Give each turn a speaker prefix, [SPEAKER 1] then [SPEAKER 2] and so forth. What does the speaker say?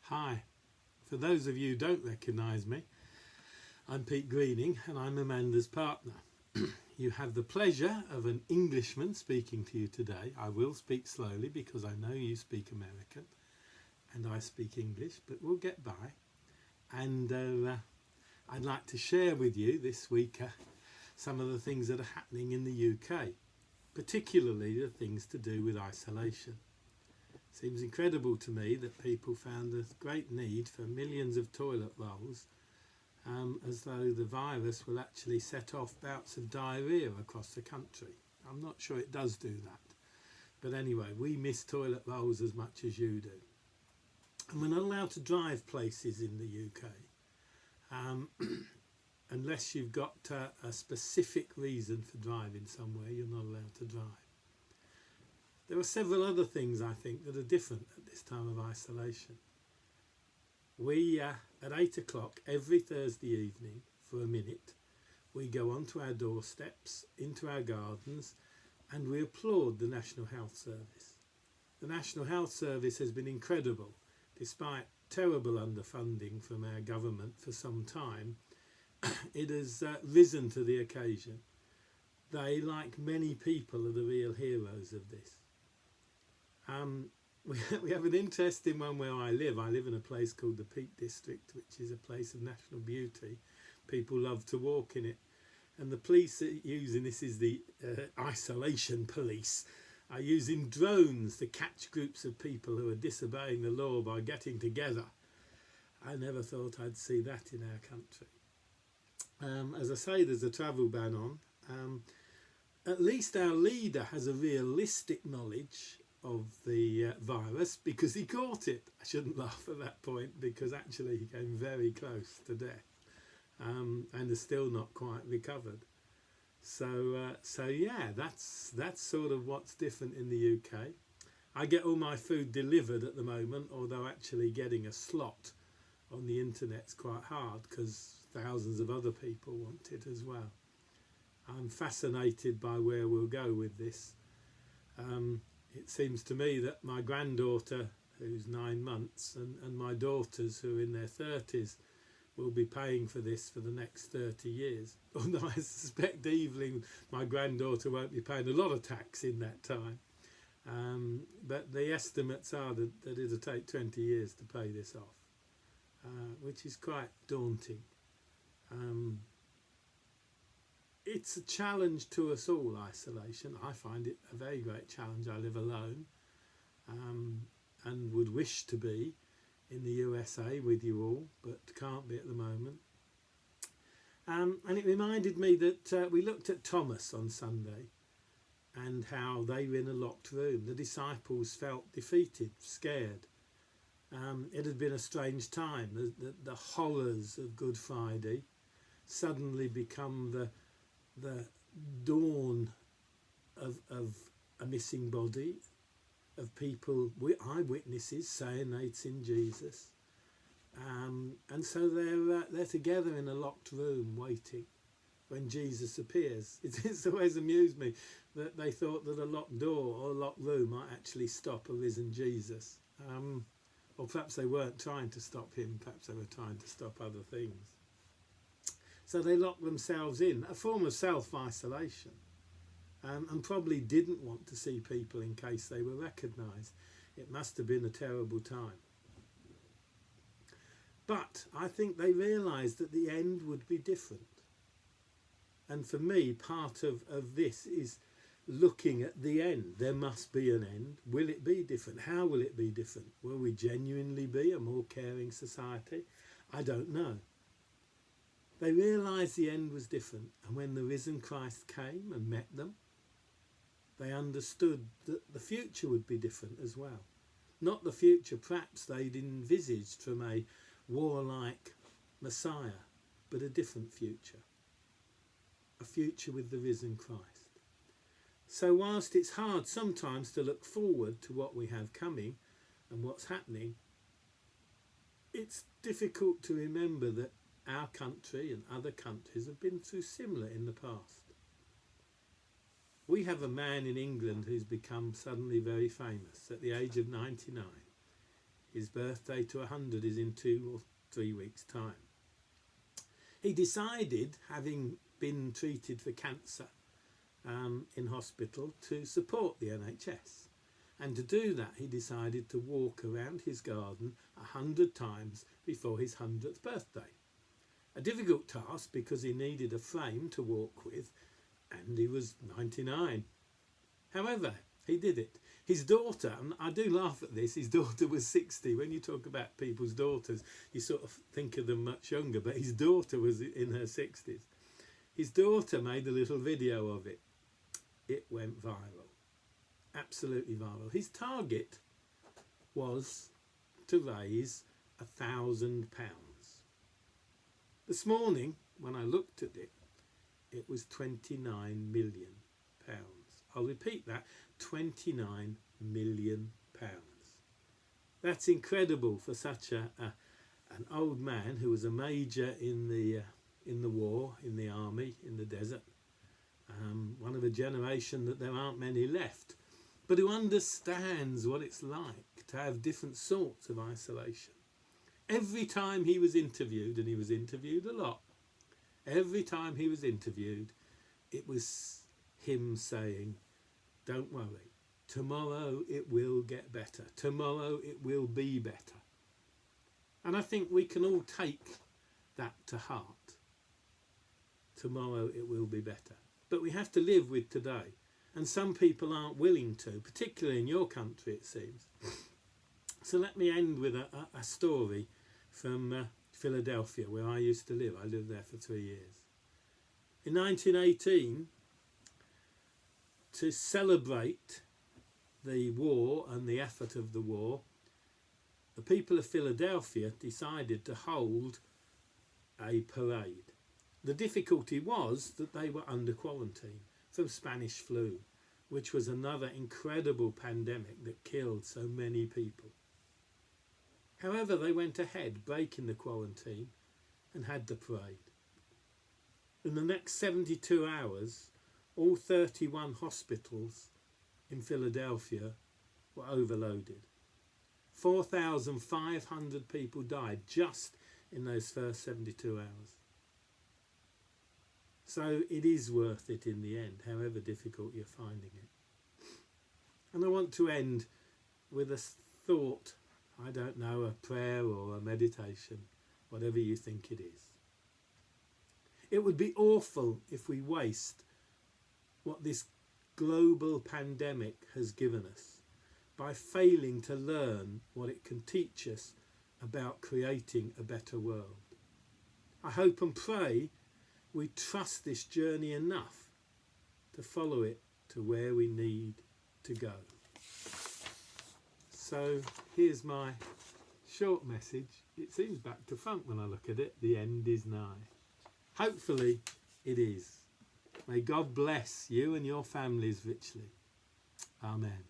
[SPEAKER 1] Hi, for those of you who don't recognise me, I'm Pete Greening and I'm Amanda's partner. You have the pleasure of an Englishman speaking to you today. I will speak slowly because I know you speak American and I speak English, but we'll get by. And I'd like to share with you this week some of the things that are happening in the UK, particularly the things to do with isolation. Seems incredible to me that people found a great need for millions of toilet rolls, as though the virus will actually set off bouts of diarrhoea across the country. I'm not sure it does do that. But anyway, we miss toilet rolls as much as you do. And we're not allowed to drive places in the UK. Unless you've got a specific reason for driving somewhere, you're not allowed to drive. There are several other things, I think, that are different at this time of isolation. We, at 8 o'clock every Thursday evening, for a minute, we go onto our doorsteps, into our gardens, and we applaud the National Health Service. The National Health Service has been incredible, despite terrible underfunding from our government for some time. It has risen to the occasion. They, like many people, are the real heroes of this. We have an interesting one where I live. I live in a place called the Peak District, which is a place of national beauty. People love to walk in it. And the police are using, this is the isolation police, are using drones to catch groups of people who are disobeying the law by getting together. I never thought I'd see that in our country. As I say, there's a travel ban on. At least our leader has a realistic knowledge of the virus because he caught it. I shouldn't laugh at that point because actually he came very close to death and is still not quite recovered. So yeah, that's sort of what's different in the UK. I get all my food delivered at the moment, although actually getting a slot on the internet's quite hard because thousands of other people want it as well. I'm fascinated by where we'll go with this. It seems to me that my granddaughter, who's 9 months, and my daughters, who are in their 30s, will be paying for this for the next 30 years. Although I suspect Evelyn, my granddaughter, won't be paying a lot of tax in that time. But the estimates are that it'll take 20 years to pay this off, which is quite daunting. It's a challenge to us all, isolation. I find it a very great challenge. I live alone and would wish to be in the USA with you all, but can't be at the moment. And it reminded me that we looked at Thomas on Sunday and how they were in a locked room. The disciples felt defeated, scared. It had been a strange time. The horrors of Good Friday suddenly become the dawn of a missing body, of people, eyewitnesses saying they'd seen Jesus, and so they're together in a locked room waiting when Jesus appears. It's always amused me that they thought that a locked door or a locked room might actually stop a risen Jesus, or perhaps they weren't trying to stop him, perhaps they were trying to stop other things. So they locked themselves in, a form of self-isolation, and probably didn't want to see people in case they were recognised. It must have been a terrible time. But I think they realised that the end would be different. And for me, part of this is looking at the end. There must be an end. Will it be different? How will it be different? Will we genuinely be a more caring society? I don't know. They realised the end was different, and when the risen Christ came and met them, they understood that the future would be different as well. Not the future perhaps they'd envisaged from a warlike Messiah, but a different future. A future with the risen Christ. So whilst it's hard sometimes to look forward to what we have coming and what's happening, it's difficult to remember that our country and other countries have been through similar in the past. We have a man in England who's become suddenly very famous at the age of 99. His birthday to 100 is in 2 or 3 weeks' time. He decided, having been treated for cancer in hospital, to support the NHS. And to do that, he decided to walk around his garden 100 times before his 100th birthday. A difficult task because he needed a frame to walk with, and he was 99. However, he did it. His daughter, and I do laugh at this, his daughter was 60. When you talk about people's daughters, you sort of think of them much younger, but his daughter was in her 60s. His daughter made a little video of it. It went viral, absolutely viral. His target was to raise £1,000. This morning, when I looked at it, it was £29 million. I'll repeat that, £29 million. That's incredible for such an old man who was a major in the war, in the army, in the desert. One of a generation that there aren't many left, but who understands what it's like to have different sorts of isolation. Every time he was interviewed, and he was interviewed a lot, every time he was interviewed, it was him saying, "Don't worry, tomorrow it will get better. Tomorrow it will be better." And I think we can all take that to heart. Tomorrow it will be better. But we have to live with today. And some people aren't willing to, particularly in your country, it seems. So let me end with a story from Philadelphia, where I used to live. I lived there for 3 years. In 1918, to celebrate the war and the effort of the war, the people of Philadelphia decided to hold a parade. The difficulty was that they were under quarantine from Spanish flu, which was another incredible pandemic that killed so many people. However, they went ahead, breaking the quarantine, and had the parade. In the next 72 hours, all 31 hospitals in Philadelphia were overloaded. 4,500 people died just in those first 72 hours. So it is worth it in the end, however difficult you're finding it. And I want to end with a thought, I don't know, a prayer or a meditation, whatever you think it is. It would be awful if we waste what this global pandemic has given us by failing to learn what it can teach us about creating a better world. I hope and pray we trust this journey enough to follow it to where we need to go. So here's my short message. It seems back to front when I look at it. The end is nigh. Hopefully it is. May God bless you and your families richly. Amen.